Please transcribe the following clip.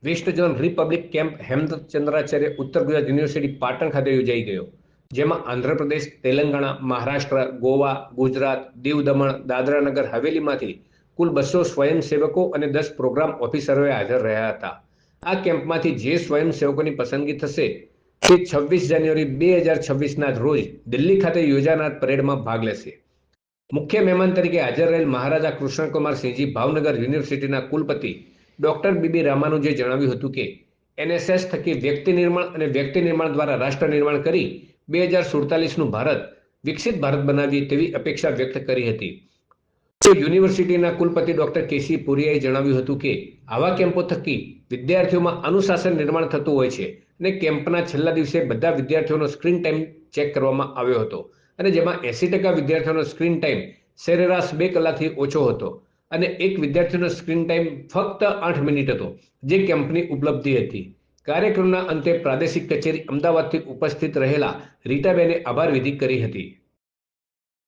West zone Republic camp Hemchandracharya ઉત્તર Gujarat university Patan ખાતે યોજાઈ ગયો, જેમાં આંધ્રપ્રદેશ, તેલંગાણા, મહારાષ્ટ્ર, ગોવા, ગુજરાત, દીવ દમણ, દાદરા નગર હવેલીમાંથી કુલ 200 સ્વયંસેવકો અને 10 પ્રોગ્રામ ઓફિસરોએ હાજર રહ્યા હતા। આ કેમ્પમાંથી જે સ્વયંસેવકોની પસંદગી થશે તે 26 જાન્યુઆરી 2026ના રોજ દિલ્હી ખાતે યોજાનાર પરેડમાં ભાગ લેશે। મુખ્ય મહેમાન તરીકે હાજર રહેલ મહારાજા કૃષ્ણકુમારસિંહજી ભાવનગર યુનિવર્સિટીના કુલપતિ ડોક્ટર બીબી રામાનુજે જણાવ્યું હતું કે એનએસએસ થકી વ્યક્તિ નિર્માણ અને વ્યક્તિ નિર્માણ દ્વારા રાષ્ટ્ર નિર્માણ કરી 2047નું ભારત વિકસિત ભારત બનાવીએ તેવી અપેક્ષા વ્યક્ત કરી હતી। તો યુનિવર્સિટીના કુલપતિ ડોક્ટર કેસી પુરિયાએ જણાવ્યું હતું કે આવા કેમ્પો થકી વિદ્યાર્થીઓમાં અનુશાસન નિર્માણ થતું હોય છે અને કેમ્પના છેલ્લા દિવસે બધા વિદ્યાર્થીઓનો સ્ક્રીન ટાઈમ ચેક કરવામાં આવ્યો હતો અને જેમાં 80% વિદ્યાર્થીઓનો સ્ક્રીન ટાઈમ સરેરાશ 2 કલાકથી ઓછો હતો અને એક વિદ્યાર્થીનો સ્ક્રીન ટાઈમ ફક્ત 8 મિનિટ હતો, જે કેમ્પની ઉપલબ્ધિ હતી। કાર્યક્રમના અંતે પ્રાદેશિક કચેરી અમદાવાદથી ઉપસ્થિત રહેલા રીટાબેને આભાર વિધિ કરી હતી।